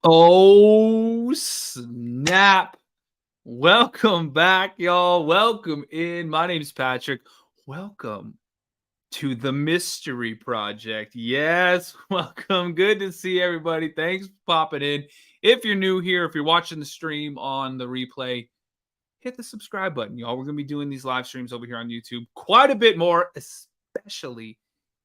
Oh, snap. Welcome back, y'all. Welcome in. My name's Patrick. Welcome to the Mystery Project. Yes, welcome. Good to see everybody. Thanks for popping in. If you're new here, if you're watching the stream on the replay, hit the subscribe button, y'all. We're going to be doing these live streams over here on YouTube quite a bit more, especially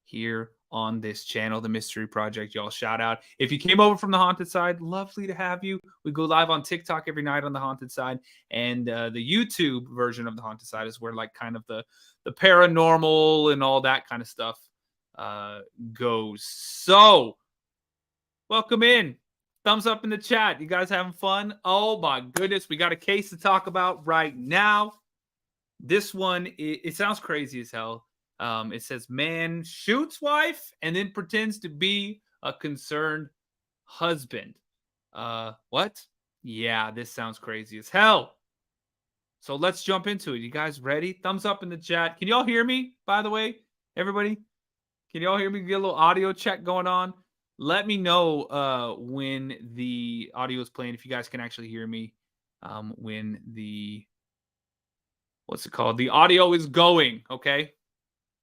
here on this channel, The Mystery Project, y'all. Shout out. If you came over from the haunted side, lovely to have you. We go live on TikTok every night on the haunted side, and the YouTube version of the haunted side is where like kind of the paranormal and all that kind of stuff goes. So welcome in. Thumbs up in the chat. You guys having fun? Oh my goodness. We got a case to talk about right now. This one, it sounds crazy as hell. It says man shoots wife and then pretends to be a concerned husband. What? Yeah, this sounds crazy as hell. So let's jump into it. You guys ready? Thumbs up in the chat. Can y'all hear me, by the way? Everybody? Can y'all hear me? Get a little audio check going on. Let me know when the audio is playing, if you guys can actually hear me when the, what's it called? The audio is going, okay?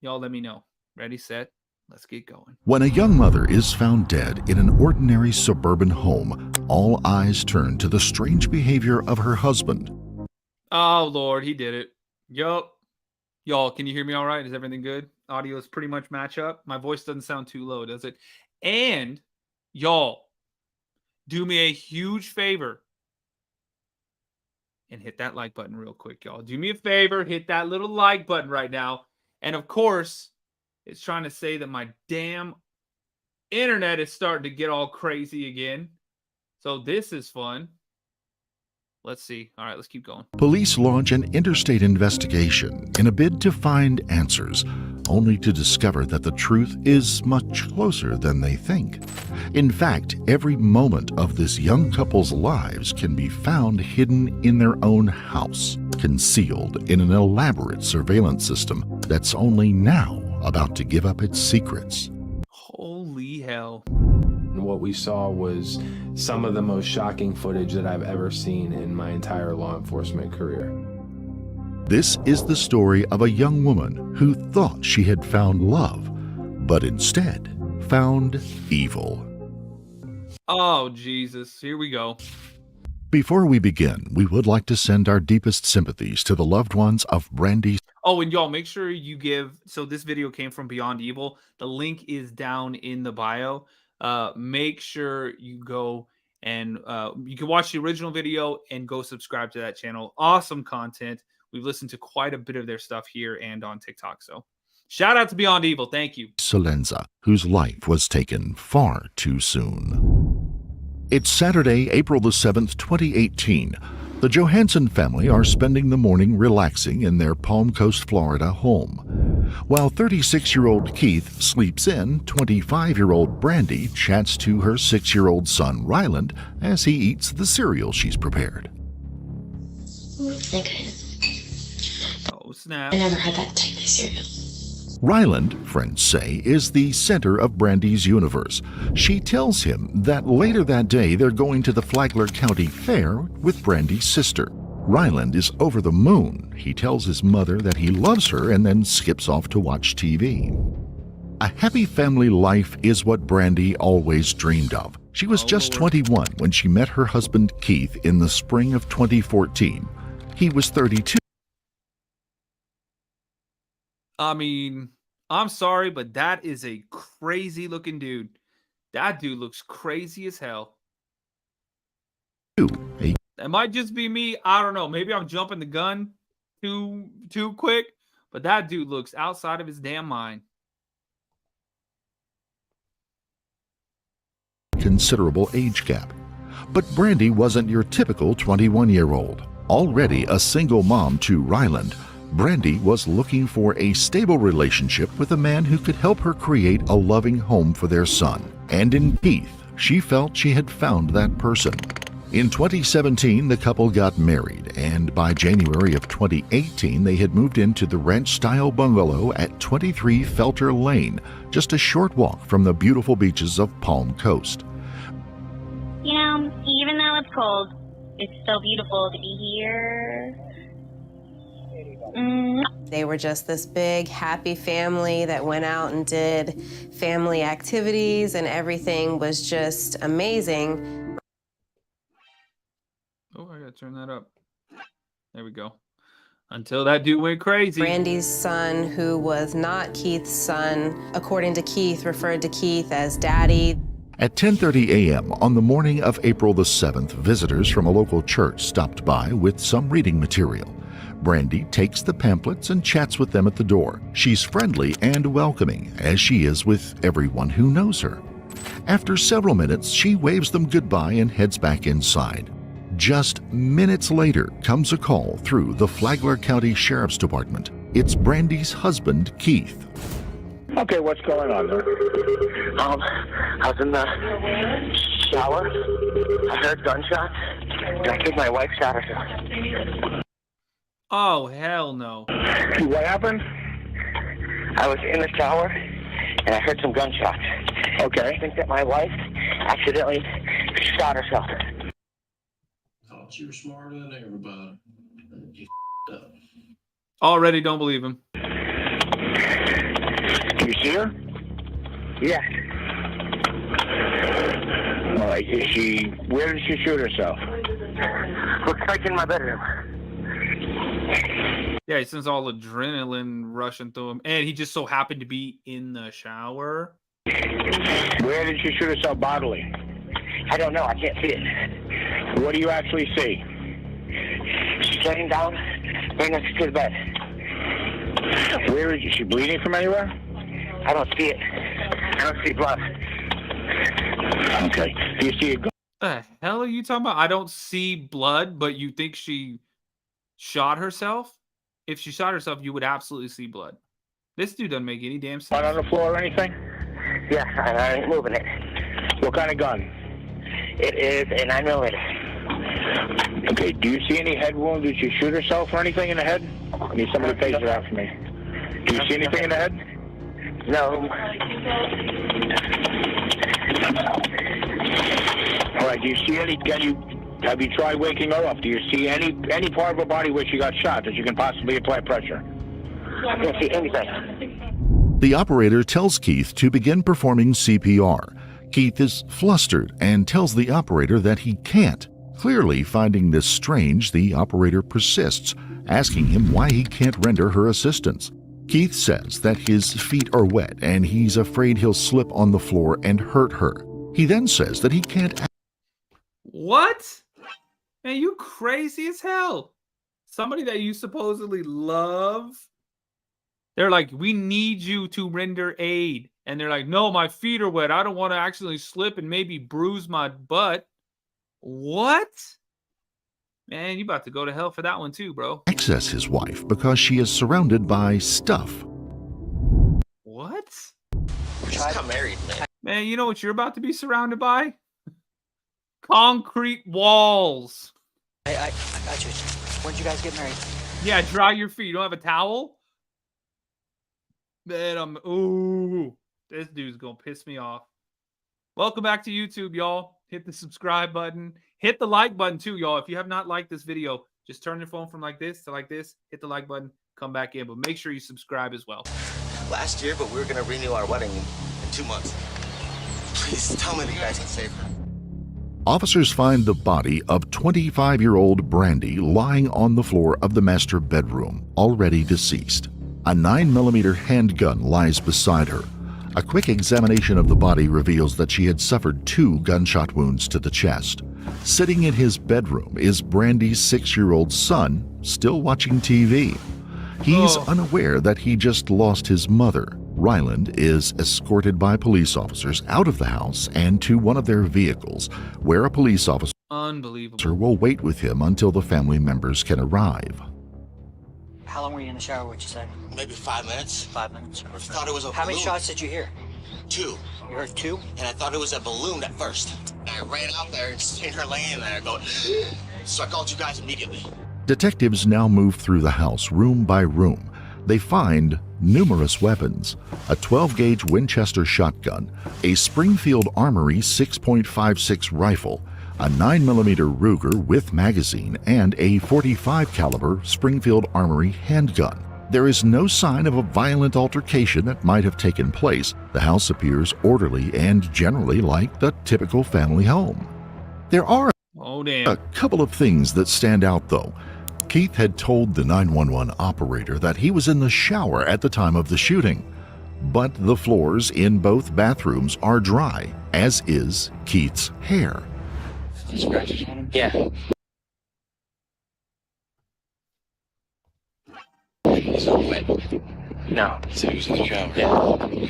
Y'all let me know. Ready, set, let's get going. When a young mother is found dead in an ordinary suburban home, all eyes turn to the strange behavior of her husband. Oh, Lord, he did it. Yup. Y'all, can you hear me all right? Is everything good? Audio is pretty much match up. My voice doesn't sound too low, does it? And y'all, do me a huge favor and hit that like button real quick, y'all. Do me a favor, hit that little like button right now. And of course, it's trying to say that my damn internet is starting to get all crazy again. So this is fun. Let's see. All right, let's keep going. Police launch an interstate investigation in a bid to find answers, only to discover that the truth is much closer than they think. In fact, every moment of this young couple's lives can be found hidden in their own house, concealed in an elaborate surveillance system that's only now about to give up its secrets. Holy hell. What we saw was some of the most shocking footage that I've ever seen in my entire law enforcement career. This is the story of a young woman who thought she had found love, but instead found evil. Oh, Jesus. Here we go. Before we begin, we would like to send our deepest sympathies to the loved ones of Brandy. Oh, and y'all, make sure you give, so this video came from Beyond Evil. The link is down in the bio. Make sure you go and you can watch the original video and go subscribe to that channel. Awesome content. We've listened to quite a bit of their stuff here and on TikTok. So shout out to Beyond Evil. Thank you. Salenza, whose life was taken far too soon. It's Saturday, April the 7th, 2018. The Johansson family are spending the morning relaxing in their Palm Coast, Florida home. While 36-year-old Keith sleeps in, 25-year-old Brandy chats to her 6-year-old son Ryland as he eats the cereal she's prepared. Okay. Oh, snap. I never had that type of cereal. Ryland, friends say, is the center of Brandy's universe. She tells him that later that day they're going to the Flagler County Fair with Brandy's sister. Ryland is over the moon. He tells his mother that he loves her and then skips off to watch TV. A happy family life is what Brandy always dreamed of. She was just 21 when she met her husband Keith in the spring of 2014. He was 32. I mean, I'm sorry, but that is a crazy looking dude. That dude looks crazy as hell. That might just be me. I don't know. Maybe I'm jumping the gun too quick, but that dude looks outside of his damn mind. Considerable age gap. But Brandy wasn't your typical 21-year-old. Already a single mom to Ryland, Brandy was looking for a stable relationship with a man who could help her create a loving home for their son. And in Keith, she felt she had found that person. In 2017, the couple got married, and by January of 2018, they had moved into the ranch-style bungalow at 23 Felter Lane, just a short walk from the beautiful beaches of Palm Coast. You know, called It's So Beautiful to Be Here. They were just this big, happy family that went out and did family activities, and everything was just amazing. Oh, I gotta turn that up. There we go. Until that dude went crazy. Brandy's son, who was not Keith's son, according to Keith, referred to Keith as Daddy. At 10:30 a.m. on the morning of April the 7th, visitors from a local church stopped by with some reading material. Brandy takes the pamphlets and chats with them at the door. She's friendly and welcoming, as she is with everyone who knows her. After several minutes, she waves them goodbye and heads back inside. Just minutes later comes a call through the Flagler County Sheriff's Department. It's Brandy's husband, Keith. Okay, what's going on there? I was in the shower. I heard gunshots, and I think my wife shot herself. Oh, hell no. What happened? I was in the shower, and I heard some gunshots. Okay. I think that my wife accidentally shot herself. Thought you were smarter than everybody. You up. Already don't believe him. Do you see her? Yes. All right, where did she shoot herself? Looks like in my bedroom. Yeah, he sends all adrenaline rushing through him. And he just so happened to be in the shower. Where did she shoot herself bodily? I don't know. I can't see it. What do you actually see? She's laying down right next to the bed. Where is she bleeding from anywhere? I don't see it. I don't see blood. Okay. Do you see a gun? The hell are you talking about? I don't see blood, but you think she shot herself? If she shot herself, you would absolutely see blood. This dude doesn't make any damn sense. On the floor or anything? Yeah, I ain't moving it. What kind of gun? It is a 9mm. Okay, do you see any head wounds? Did she shoot herself or anything in the head? I need somebody to face it out for me. Do you see anything in the head? No. All right, do you see any, have you tried waking her up? Do you see any part of her body where she got shot that you can possibly apply pressure? I can't see anything. The operator tells Keith to begin performing CPR. Keith is flustered and tells the operator that he can't. Clearly finding this strange, the operator persists, asking him why he can't render her assistance. Keith says that his feet are wet and he's afraid he'll slip on the floor and hurt her. He then says that he can't. What? Man, you crazy as hell. Somebody that you supposedly love. They're like, we need you to render aid. And they're like, no, my feet are wet. I don't want to actually slip and maybe bruise my butt. What? Man, you about to go to hell for that one too, bro. Access his wife because she is surrounded by stuff. What? We're just not married, man. Man, you know what you're about to be surrounded by? Concrete walls. I got you. When did you guys get married? Yeah, dry your feet. You don't have a towel? Man, ooh, this dude's gonna piss me off. Welcome back to YouTube, y'all. Hit the subscribe button. Hit the like button too, y'all. If you have not liked this video, just turn your phone from like this to like this. Hit the like button. Come back in, but make sure you subscribe as well. Last year, but we were gonna renew our wedding in 2 months. Please tell me that you guys can save her. Officers find the body of 25-year-old Brandy lying on the floor of the master bedroom, already deceased. A 9mm handgun lies beside her. A quick examination of the body reveals that she had suffered 2 gunshot wounds to the chest. Sitting in his bedroom is Brandy's 6-year-old son, still watching TV. He's unaware that he just lost his mother. Ryland is escorted by police officers out of the house and to one of their vehicles, where a police officer Unbelievable. will wait with him until the family members can arrive. How long were you in the shower, what you said? Maybe 5 minutes. 5 minutes. I thought it was a How many balloon. shots did you hear? 2. You heard 2? And I thought it was a balloon at first. And I ran out there and seen her laying there going, so I called you guys immediately. Detectives now move through the house room by room. They find numerous weapons, a 12-gauge Winchester shotgun, a Springfield Armory 6.56 rifle, a 9mm Ruger with magazine, and a .45 caliber Springfield Armory handgun. There is no sign of a violent altercation that might have taken place. The house appears orderly and generally like the typical family home. There are a couple of things that stand out, though. Keith had told the 911 operator that he was in the shower at the time of the shooting, but the floors in both bathrooms are dry, as is Keith's hair. Scratches on him? Yeah. He's not wet. No. So he was in the shower. Yeah.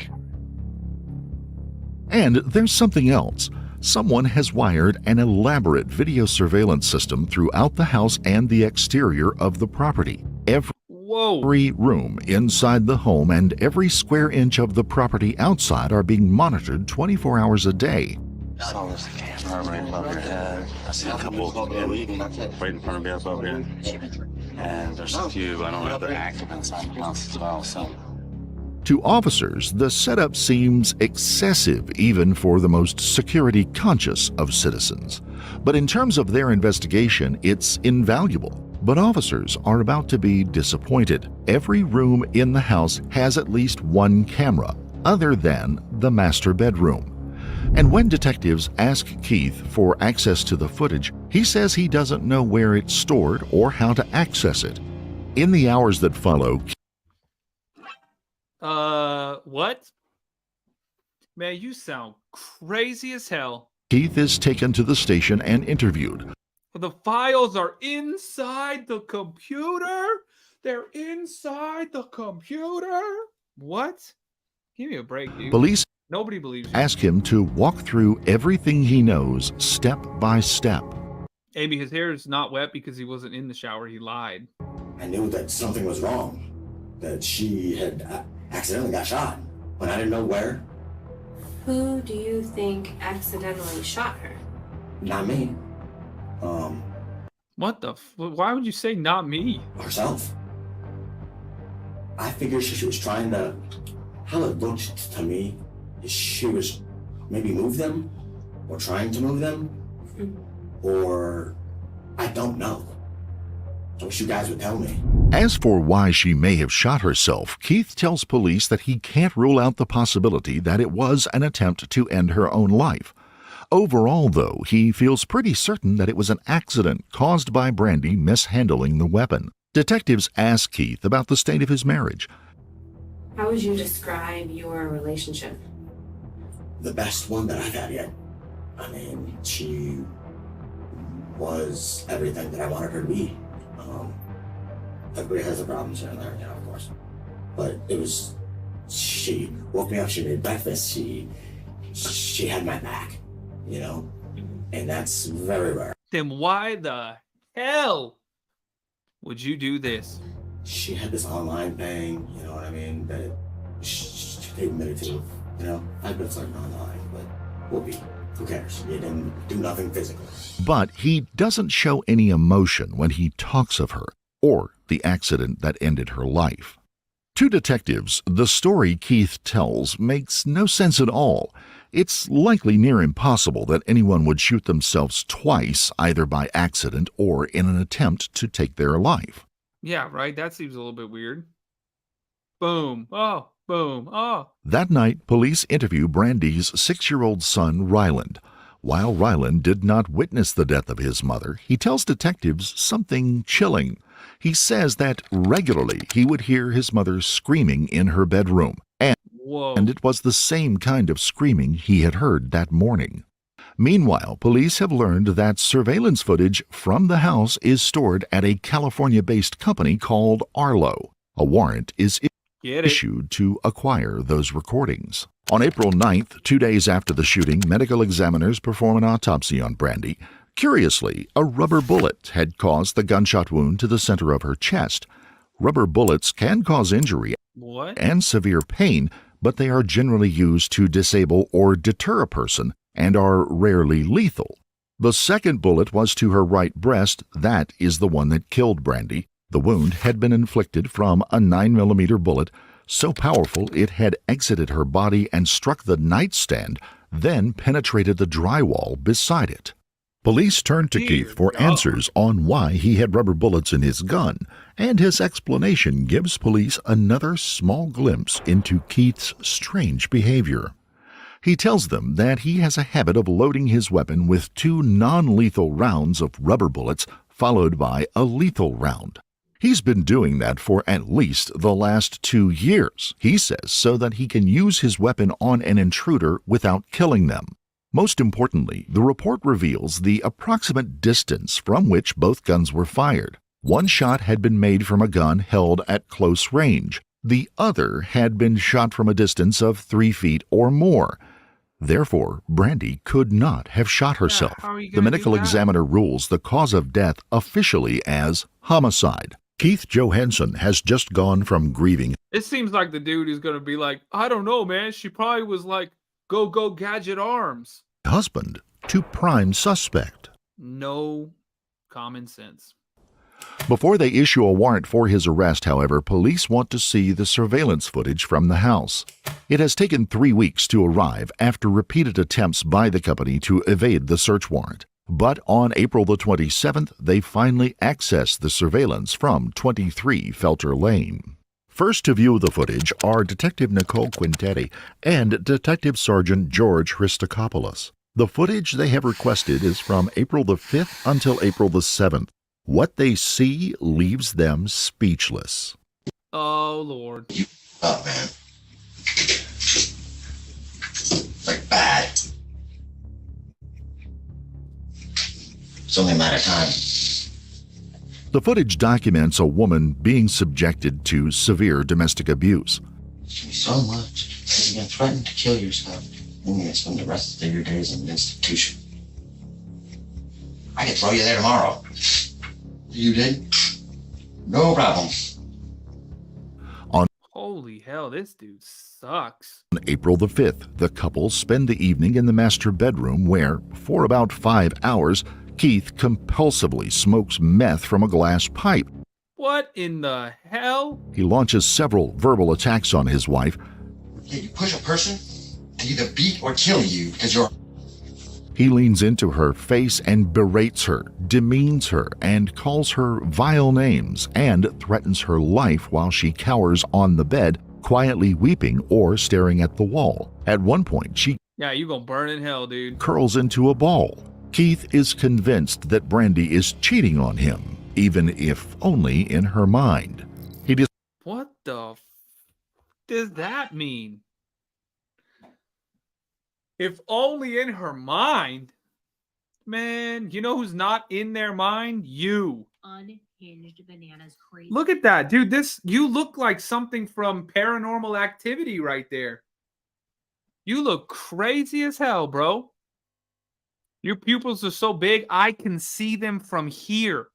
And there's something else. Someone has wired an elaborate video surveillance system throughout the house and the exterior of the property. Every room inside the home and every square inch of the property outside are being monitored 24 hours a day. So there's a camera right above your head. I see a couple right in front of you above you. And there's a few, I don't know, they're active inside the house as well, so. To officers, the setup seems excessive even for the most security-conscious of citizens. But in terms of their investigation, it's invaluable. But officers are about to be disappointed. Every room in the house has at least one camera, other than the master bedroom. And when detectives ask Keith for access to the footage, he says he doesn't know where it's stored or how to access it. In the hours that follow, what? Man, you sound crazy as hell. Keith is taken to the station and interviewed. The files are inside the computer? They're inside the computer? What? Give me a break, dude. Police Nobody believes you. ask him to walk through everything he knows step by step. Amy, his hair is not wet because he wasn't in the shower. He lied. I knew that something was wrong, that she had accidentally got shot, but I didn't know where. Who do you think accidentally shot her? Not me. What the why would you say not me? Herself. I figured she was trying to, how it looked to me, she was maybe move them, or trying to move them, or I don't know. I wish you guys would tell me. As for why she may have shot herself, Keith tells police that he can't rule out the possibility that it was an attempt to end her own life. Overall, though, he feels pretty certain that it was an accident caused by Brandy mishandling the weapon. Detectives ask Keith about the state of his marriage. How would you describe your relationship? The best one that I've had yet. I mean, she was everything that I wanted her to be. Everybody has their problems here and there, you know, of course. But it was, she woke me up, she made breakfast, she had my back, you know? And that's very rare. Then why the hell would you do this? She had this online thing, you know what I mean, that she admitted to, you know? I've been flirting online, but whoopee, who cares? You didn't do nothing physical. But he doesn't show any emotion when he talks of her, or the accident that ended her life. To detectives, the story Keith tells makes no sense at all. It's likely near impossible that anyone would shoot themselves twice, either by accident or in an attempt to take their life. Yeah, right? That seems a little bit weird. Boom. Oh, boom. Oh. That night, police interview Brandy's 6-year-old son, Ryland. While Ryland did not witness the death of his mother, he tells detectives something chilling. He says that regularly he would hear his mother screaming in her bedroom, and it was the same kind of screaming he had heard that morning. Meanwhile, police have learned that surveillance footage from the house is stored at a California-based company called Arlo. A warrant is issued to acquire those recordings. On April 9th, 2 days after the shooting, medical examiners perform an autopsy on Brandy. Curiously, a rubber bullet had caused the gunshot wound to the center of her chest. Rubber bullets can cause injury and severe pain, but they are generally used to disable or deter a person and are rarely lethal. The second bullet was to her right breast. That is the one that killed Brandy. The wound had been inflicted from a 9mm bullet, so powerful it had exited her body and struck the nightstand, then penetrated the drywall beside it. Police turned to Dear Keith for God. answers on why he had rubber bullets in his gun, and his explanation gives police another small glimpse into Keith's strange behavior. He tells them that he has a habit of loading his weapon with 2 non-lethal rounds of rubber bullets followed by a lethal round. He's been doing that for at least the last 2 years, he says, so that he can use his weapon on an intruder without killing them. Most importantly, the report reveals the approximate distance from which both guns were fired. One shot had been made from a gun held at close range. The other had been shot from a distance of 3 feet or more. Therefore, Brandy could not have shot herself. how are you The gonna do medical that? examiner rules the cause of death officially as homicide. Keith Johansson has just gone from grieving It seems like the dude is gonna be like, I don't know, man. She probably was like, go gadget arms. husband to prime suspect. No common sense. Before they issue a warrant for his arrest, however, police want to see the surveillance footage from the house. It has taken 3 weeks to arrive after repeated attempts by the company to evade the search warrant. But on April the 27th, they finally accessed the surveillance from 23 Felter Lane. First to view the footage are Detective Nicole Quintetti and Detective Sergeant George Christokopoulos. The footage they have requested is from April the 5th until April the 7th. What they see leaves them speechless. Oh, Lord. Up, man. Like bad. It's only a matter of time. The footage documents a woman being subjected to severe domestic abuse. So much. You're gonna threaten to kill yourself. Then you're gonna spend the rest of your days in an institution. I could throw you there tomorrow. You did? No problem. Holy hell, this dude sucks. On April the 5th, the couple spend the evening in the master bedroom where, for about 5 hours, Keith compulsively smokes meth from a glass pipe. What in the hell? He launches several verbal attacks on his wife. Yeah, you push a person to either beat or kill you because you're... He leans into her face and berates her, demeans her, and calls her vile names, and threatens her life while she cowers on the bed, quietly weeping or staring at the wall. At one point, she Yeah, you gonna burn in hell, dude. curls into a ball. Keith is convinced that Brandy is cheating on him, even if only in her mind. He What the does that mean? If only in her mind. Man, you know who's not in their mind? You. Unhinged bananas crazy. Look at that, dude. You look like something from Paranormal Activity right there. You look crazy as hell, bro. Your pupils are so big, I can see them from here.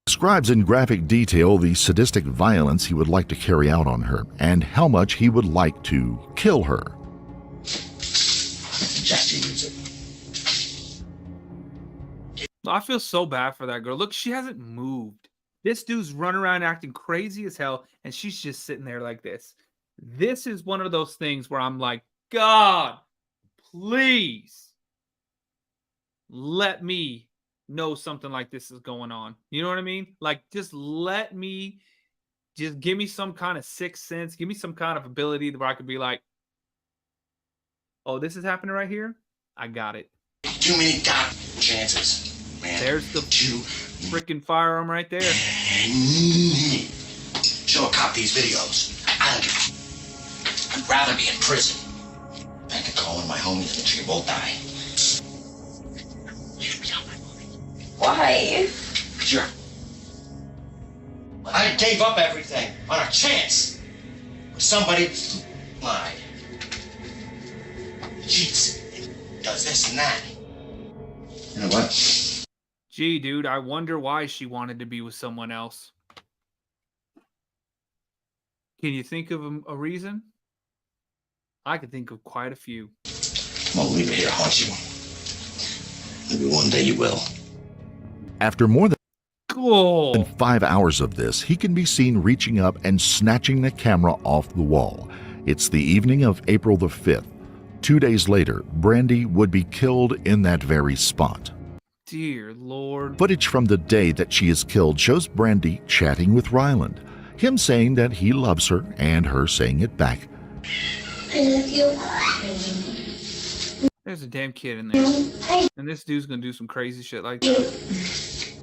describes in graphic detail the sadistic violence he would like to carry out on her and how much he would like to kill her. Suggest you use it. I feel so bad for that girl. Look, she hasn't moved. This dude's running around acting crazy as hell, and she's just sitting there like this. This is one of those things where I'm like, God, please let me know something like this is going on. You know what I mean? Like, just give me some kind of sixth sense. Give me some kind of ability where I could be like, oh, this is happening right here? I got it. Too many chances. Man, there's the freaking firearm right there. Show a cop these videos. I'd rather be in prison. I could call in my homies and you both die. Why? Sure. I gave up everything on a chance. But somebody lied. Cheats. Does this and that. You know what? Gee, dude, I wonder why she wanted to be with someone else. Can you think of a reason? I could think of quite a few. I won't leave it here to haunt you. Maybe one day you will. After more than Cool. 5 hours of this, he can be seen reaching up and snatching the camera off the wall. It's the evening of April the 5th. 2 days later, Brandy would be killed in that very spot. Dear Lord. Footage from the day that she is killed shows Brandy chatting with Ryland, him saying that he loves her and her saying it back. I love you. There's a damn kid in there. And this dude's gonna do some crazy shit like that.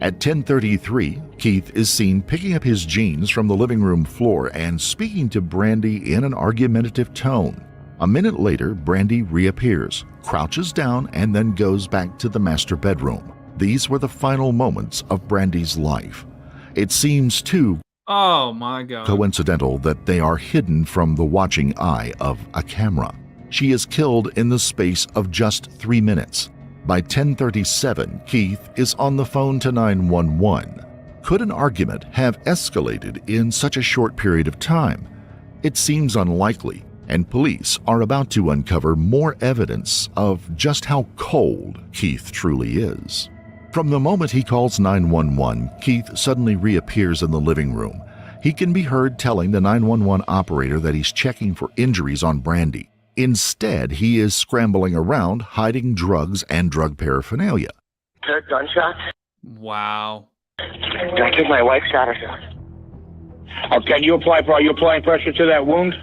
At 10:33, Keith is seen picking up his jeans from the living room floor and speaking to Brandy in an argumentative tone. A minute later, Brandy reappears, crouches down, and then goes back to the master bedroom. These were the final moments of Brandy's life. It seems too Oh my God. coincidental that they are hidden from the watching eye of a camera. She is killed in the space of just 3 minutes. By 10:37, Keith is on the phone to 911. Could an argument have escalated in such a short period of time? It seems unlikely, and police are about to uncover more evidence of just how cold Keith truly is. From the moment he calls 911, Keith suddenly reappears in the living room. He can be heard telling the 911 operator that he's checking for injuries on Brandy. Instead, he is scrambling around, hiding drugs and drug paraphernalia. Heard gunshots? Wow. I think my wife shot herself. Oh, are you applying pressure to that wound?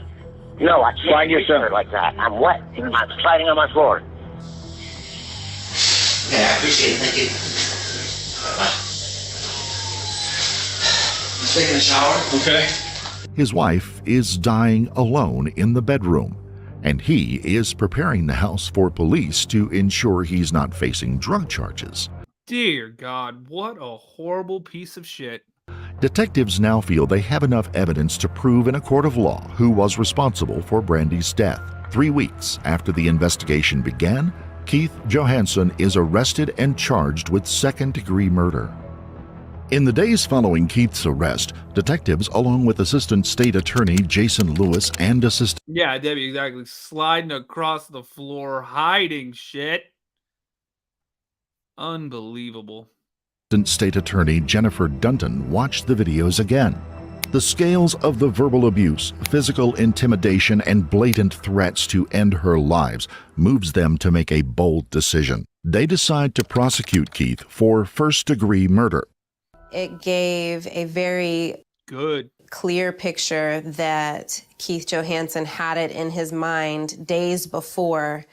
No, I can't Find yourself. her like that. I'm wet. I'm sliding on my floor. Yeah, I appreciate it. Thank you. I'm taking a shower. Okay. His wife is dying alone in the bedroom, and he is preparing the house for police to ensure he's not facing drug charges. Dear God, what a horrible piece of shit. Detectives now feel they have enough evidence to prove in a court of law who was responsible for Brandy's death. 3 weeks after the investigation began, Keith Johansson is arrested and charged with second-degree murder. In the days following Keith's arrest, detectives, along with Assistant State Attorney Jason Lewis and Assistant Yeah, Debbie, exactly. Sliding across the floor, hiding shit. Unbelievable. State Attorney Jennifer Dunton watched the videos again. The scales of the verbal abuse, physical intimidation, and blatant threats to end her lives moves them to make a bold decision. They decide to prosecute Keith for first-degree murder. It gave a very clear picture that Keith Johansson had it in his mind days before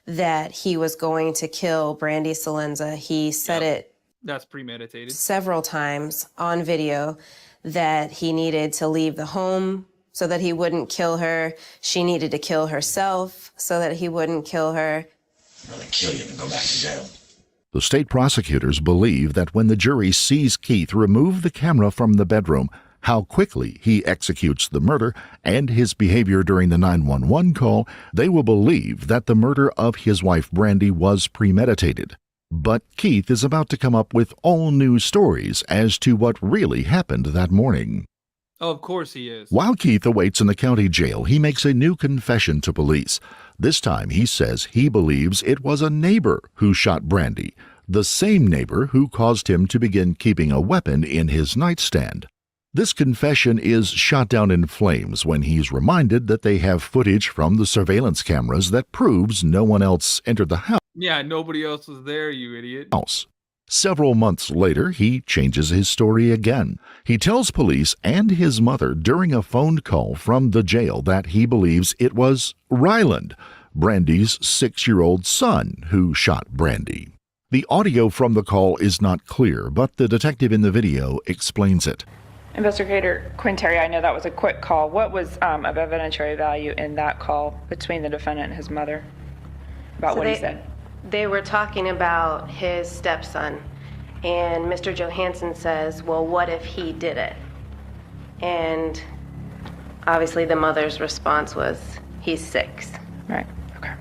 that he was going to kill Brandy Salenza. He said it That's premeditated. several times on video that he needed to leave the home so that he wouldn't kill her. She needed to kill herself so that he wouldn't kill her. I'm gonna kill you and go back to jail. The state prosecutors believe that when the jury sees Keith remove the camera from the bedroom, how quickly he executes the murder, and his behavior during the 911 call, they will believe that the murder of his wife Brandy was premeditated. But Keith is about to come up with all new stories as to what really happened that morning. Oh, of course he is. While Keith awaits in the county jail, he makes a new confession to police. This time he says he believes it was a neighbor who shot Brandy, the same neighbor who caused him to begin keeping a weapon in his nightstand. This confession is shot down in flames when he's reminded that they have footage from the surveillance cameras that proves no one else entered the house. Yeah, nobody else was there, you idiot. Several months later, he changes his story again. He tells police and his mother during a phone call from the jail that he believes it was Ryland, Brandy's 6-year-old son, who shot Brandy. The audio from the call is not clear, but the detective in the video explains it. Investigator Quinn Terry, I know that was a quick call. What was of evidentiary value in that call between the defendant and his mother about what he said? They were talking about his stepson, and Mr. Johansson says, well, what if he did it? And obviously the mother's response was, he's 6. Right, okay.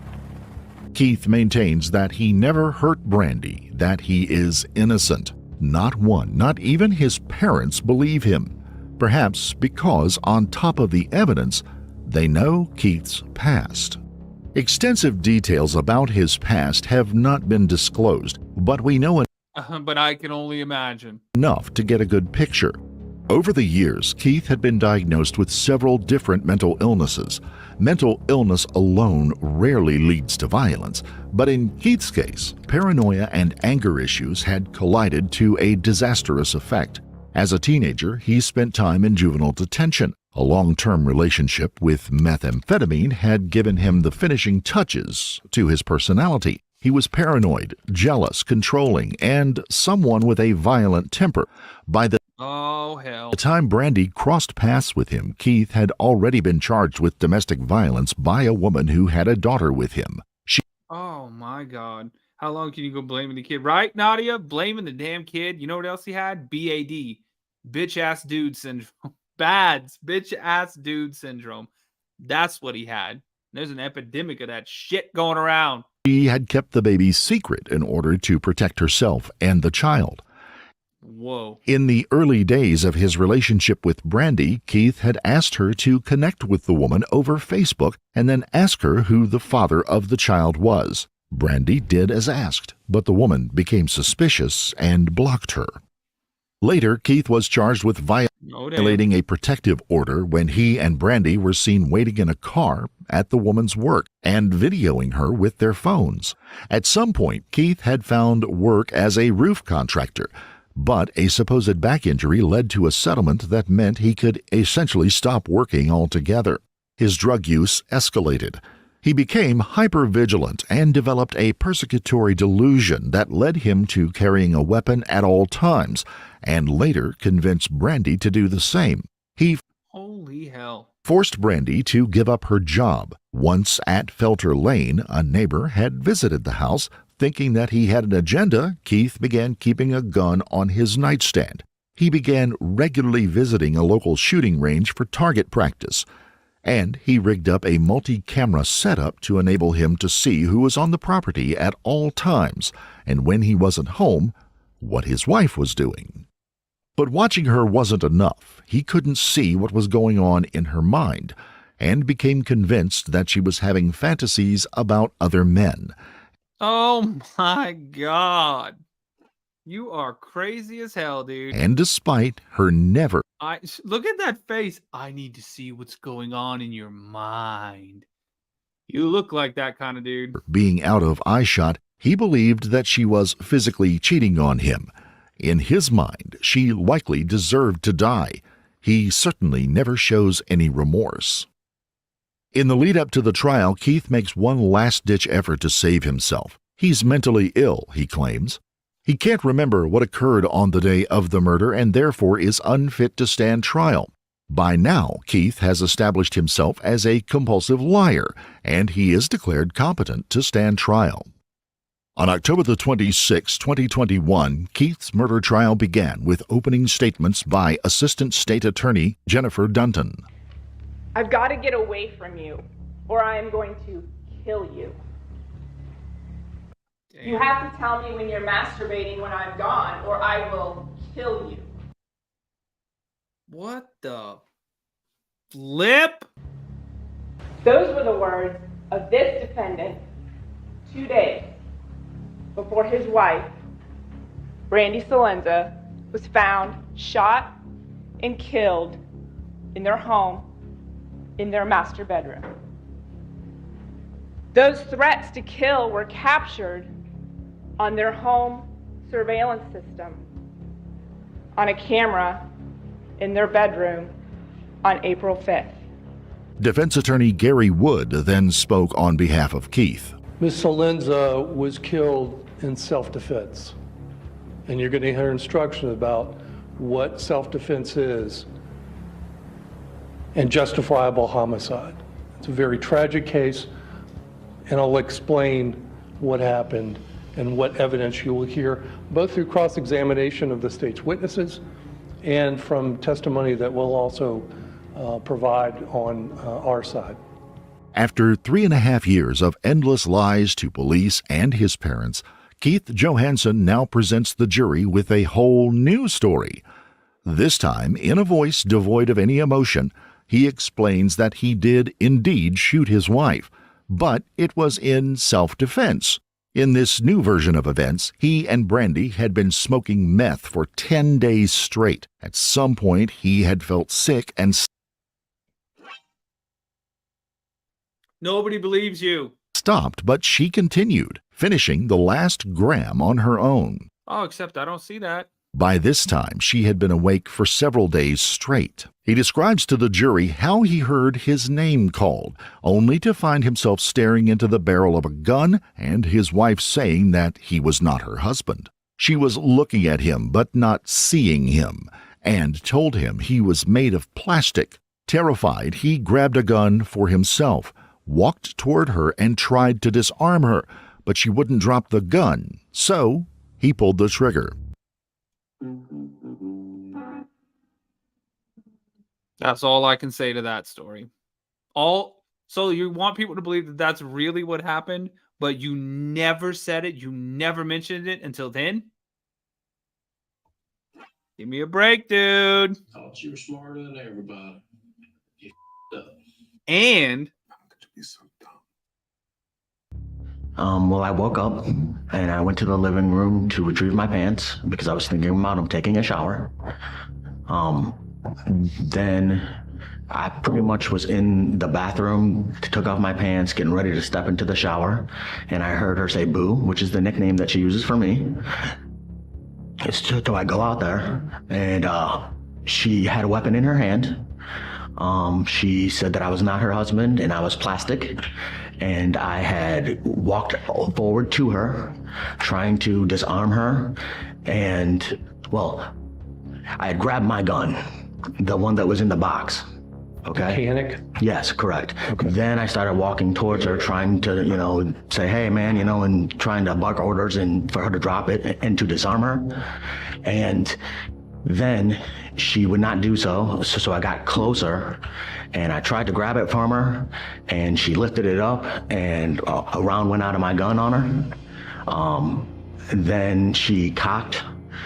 Keith maintains that he never hurt Brandy, that he is innocent. Not one, not even his parents believe him. Perhaps because on top of the evidence, they know Keith's past. Extensive details about his past have not been disclosed, but we know But I can only imagine. enough to get a good picture. Over the years, Keith had been diagnosed with several different mental illnesses. Mental illness alone rarely leads to violence, but in Keith's case, paranoia and anger issues had collided to a disastrous effect. As a teenager, he spent time in juvenile detention. A long-term relationship with methamphetamine had given him the finishing touches to his personality. He was paranoid, jealous, controlling, and someone with a violent temper. By the time Brandy crossed paths with him, Keith had already been charged with domestic violence by a woman who had a daughter with him. Oh my God. How long can you go blaming the kid? Right, Nadia? Blaming the damn kid. You know what else he had? BAD. Bitch ass dude syndrome. BADS. Bitch ass dude syndrome. That's what he had. There's an epidemic of that shit going around. She had kept the baby secret in order to protect herself and the child. Whoa. In the early days of his relationship with Brandy, Keith had asked her to connect with the woman over Facebook and then ask her who the father of the child was. Brandy did as asked, but the woman became suspicious and blocked her. Later, Keith was charged with violating a protective order when he and Brandy were seen waiting in a car at the woman's work and videoing her with their phones. At some point, Keith had found work as a roof contractor, but a supposed back injury led to a settlement that meant he could essentially stop working altogether. His drug use escalated. He became hypervigilant and developed a persecutory delusion that led him to carrying a weapon at all times, and later convinced Brandy to do the same. He Holy hell. Forced Brandy to give up her job. Once at Felter Lane, a neighbor had visited the house. Thinking that he had an agenda, Keith began keeping a gun on his nightstand. He began regularly visiting a local shooting range for target practice, and he rigged up a multi-camera setup to enable him to see who was on the property at all times, and when he wasn't home, what his wife was doing. But watching her wasn't enough. He couldn't see what was going on in her mind, and became convinced that she was having fantasies about other men. Oh my God. You are crazy as hell, dude. And despite her never look at that face. I need to see what's going on in your mind. You look like that kind of dude. Being out of eyeshot, he believed that she was physically cheating on him. In his mind, she likely deserved to die. He certainly never shows any remorse. In the lead-up to the trial, Keith makes one last-ditch effort to save himself. He's mentally ill, he claims. He can't remember what occurred on the day of the murder and therefore is unfit to stand trial. By now, Keith has established himself as a compulsive liar, and he is declared competent to stand trial. On October the 26, 2021, Keith's murder trial began with opening statements by Assistant State Attorney Jennifer Dunton. I've got to get away from you, or I am going to kill you. Damn. You have to tell me when you're masturbating when I'm gone, or I will kill you. What the flip? Those were the words of this defendant 2 days before his wife, Brandy Salenza, was found shot and killed in their home in their master bedroom. Those threats to kill were captured on their home surveillance system on a camera in their bedroom on April 5th. Defense attorney Gary Wood then spoke on behalf of Keith. Ms. Salenza was killed in self-defense, and you're going to hear instruction about what self-defense is and justifiable homicide. It's a very tragic case, and I'll explain what happened and what evidence you will hear, both through cross-examination of the state's witnesses and from testimony that we'll also provide on our side. After 3.5 years of endless lies to police and his parents, Keith Johansson now presents the jury with a whole new story. This time, in a voice devoid of any emotion, he explains that he did indeed shoot his wife, but it was in self-defense. In this new version of events, he and Brandy had been smoking meth for 10 days straight. At some point, he had felt sick and Nobody believes you. stopped, but she continued, finishing the last gram on her own. Oh, except I don't see that. By this time, she had been awake for several days straight. He describes to the jury how he heard his name called, only to find himself staring into the barrel of a gun and his wife saying that he was not her husband. She was looking at him but not seeing him, and told him he was made of plastic. Terrified, he grabbed a gun for himself, walked toward her and tried to disarm her, but she wouldn't drop the gun, so he pulled the trigger. That's all I can say to that story. So you want people to believe that that's really what happened, but you never said it, you never mentioned it until then? Give me a break, dude. Thought you were smarter than everybody. You up. And Well, I woke up and I went to the living room to retrieve my pants because I was thinking about taking a shower. Then I pretty much was in the bathroom, took off my pants, getting ready to step into the shower, and I heard her say "boo," which is the nickname that she uses for me. So I go out there, and she had a weapon in her hand. She said that I was not her husband and I was plastic, and I had walked forward to her, trying to disarm her, and, well, I had grabbed my gun, the one that was in the box. Okay. Mechanic? Yes, correct. Okay. Then I started walking towards her, trying to, say, hey, man, and trying to bark orders and for her to drop it and to disarm her. And then she would not do so. So I got closer and I tried to grab it from her, and she lifted it up and a round went out of my gun on her. Then she cocked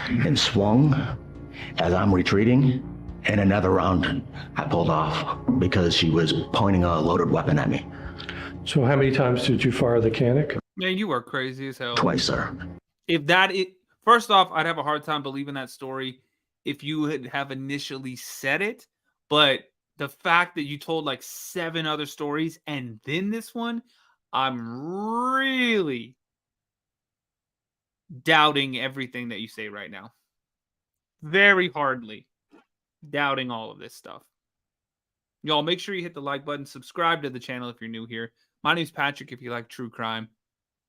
and swung as I'm retreating, and another round I pulled off because she was pointing a loaded weapon at me. So how many times did you fire the canic? man, you are crazy as hell. Twice, sir. First off, I'd have a hard time believing that story if you would have initially said it, but the fact that you told like 7 other stories and then this one, I'm really doubting everything that you say right now. Very hardly doubting all of this stuff. Y'all, make sure you hit the like button, subscribe to the channel if you're new here. My name's Patrick. If you like true crime,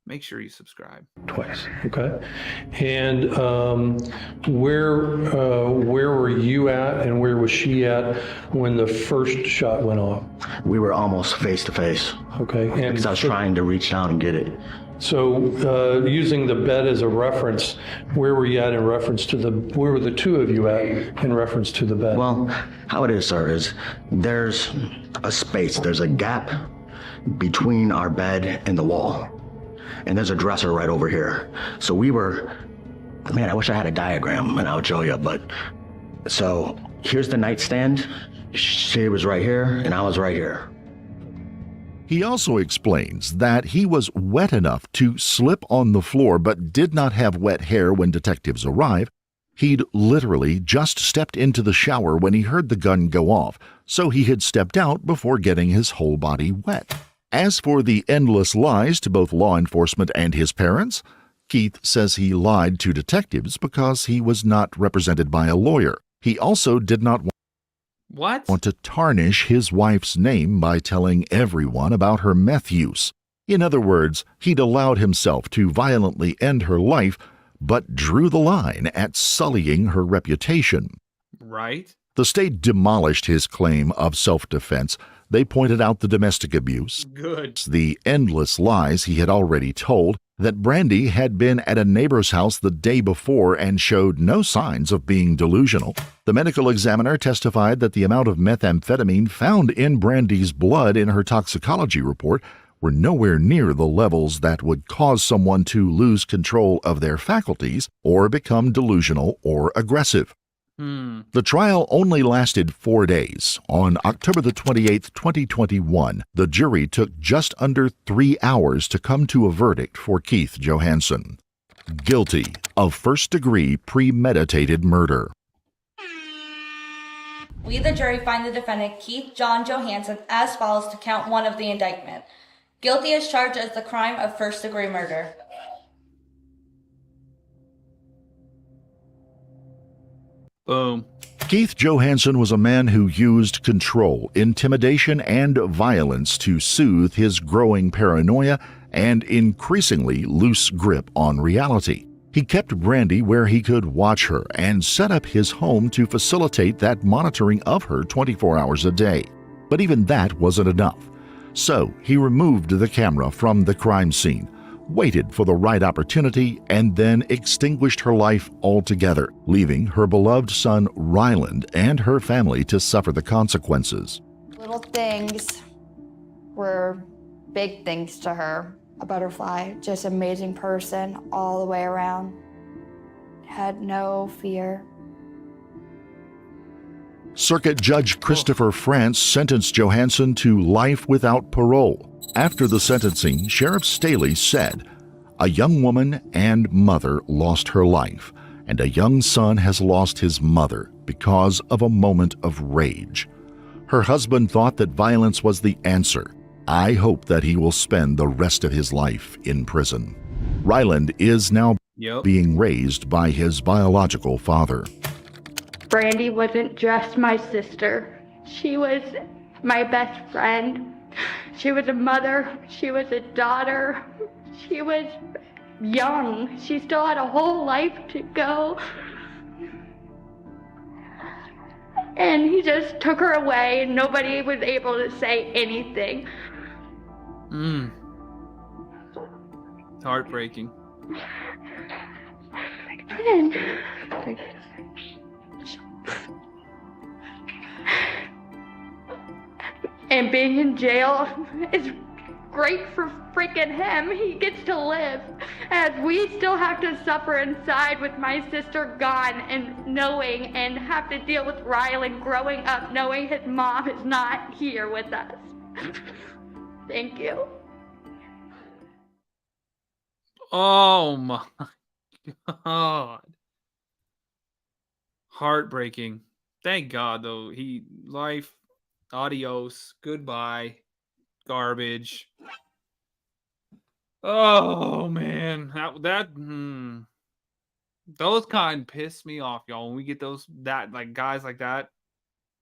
make sure you subscribe. Twice. Okay. And where were you at and where was she at when the first shot went off? We were almost face to face. Okay. And because I was trying to reach down and get it. So using the bed as a reference, where were you at in reference to where were the two of you at in reference to the bed? Well, how it is, sir, is there's a space, there's a gap between our bed and the wall. And there's a dresser right over here. So we were, man, I wish I had a diagram and I would show you, but so here's the nightstand. She was right here and I was right here. He also explains that he was wet enough to slip on the floor but did not have wet hair when detectives arrived. He'd literally just stepped into the shower when he heard the gun go off, so he had stepped out before getting his whole body wet. As for the endless lies to both law enforcement and his parents, Keith says he lied to detectives because he was not represented by a lawyer. He also did not want to tarnish his wife's name by telling everyone about her meth use. In other words, he'd allowed himself to violently end her life, but drew the line at sullying her reputation. Right. The state demolished his claim of self-defense. They pointed out the domestic abuse, the endless lies he had already told, that Brandy had been at a neighbor's house the day before and showed no signs of being delusional. The medical examiner testified that the amount of methamphetamine found in Brandy's blood in her toxicology report were nowhere near the levels that would cause someone to lose control of their faculties or become delusional or aggressive. The trial only lasted 4 days. On October the 28th, 2021, the jury took just under 3 hours to come to a verdict for Keith Johansson. Guilty of first-degree premeditated murder. We, the jury, find the defendant, Keith John Johansson, as follows to count 1 of the indictment. Guilty as charged as the crime of first-degree murder. Boom. Keith Johansson was a man who used control, intimidation, and violence to soothe his growing paranoia and increasingly loose grip on reality. He kept Brandy where he could watch her and set up his home to facilitate that monitoring of her 24 hours a day. But even that wasn't enough. So he removed the camera from the crime scene, waited for the right opportunity, and then extinguished her life altogether, leaving her beloved son Ryland and her family to suffer the consequences. Little things were big things to her. A butterfly, just amazing person all the way around. Had no fear. Circuit Judge Christopher France sentenced Johansson to life without parole. After the sentencing, Sheriff Staley said, "A young woman and mother lost her life, and a young son has lost his mother because of a moment of rage. Her husband thought that violence was the answer. I hope that he will spend the rest of his life in prison." Ryland is now being raised by his biological father. Brandy wasn't just my sister. She was my best friend. She was a mother. She was a daughter. She was young. She still had a whole life to go. And he just took her away and nobody was able to say anything. Heartbreaking. And being in jail is great for freaking him. He gets to live. As we still have to suffer inside with my sister gone and knowing and have to deal with Ryland growing up knowing his mom is not here with us. Thank you. Oh my God. Heartbreaking. Thank God though. Life, adios, goodbye, garbage. Oh man, those kind piss me off, y'all. When we get guys like that,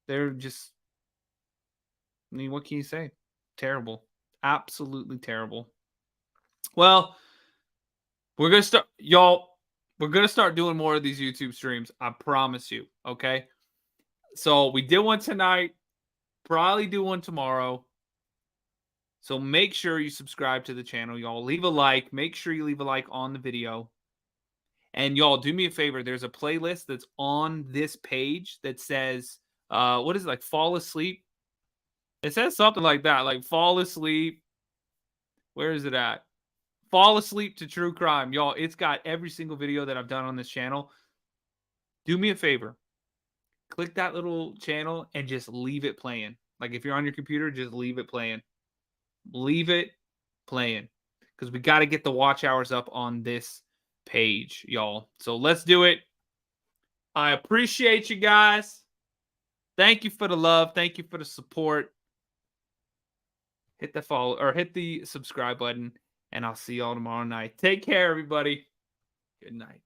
they're just, I mean, what can you say? Terrible. Absolutely terrible. Well, we're going to start, y'all, we're going to start doing more of these YouTube streams. I promise you. Okay. So we did one tonight, probably do one tomorrow. So make sure you subscribe to the channel, y'all. Leave a like. Make sure you leave a like on the video. And y'all, do me a favor. There's a playlist that's on this page that says, what is it, like fall asleep? It says something like that, like fall asleep. Where is it at? Fall asleep to true crime. Y'all, it's got every single video that I've done on this channel. Do me a favor. Click that little channel and just leave it playing. Like if you're on your computer, just leave it playing. Leave it playing. Because we got to get the watch hours up on this page, y'all. So let's do it. I appreciate you guys. Thank you for the love. Thank you for the support. Hit the follow or hit the subscribe button, and I'll see y'all tomorrow night. Take care, everybody. Good night.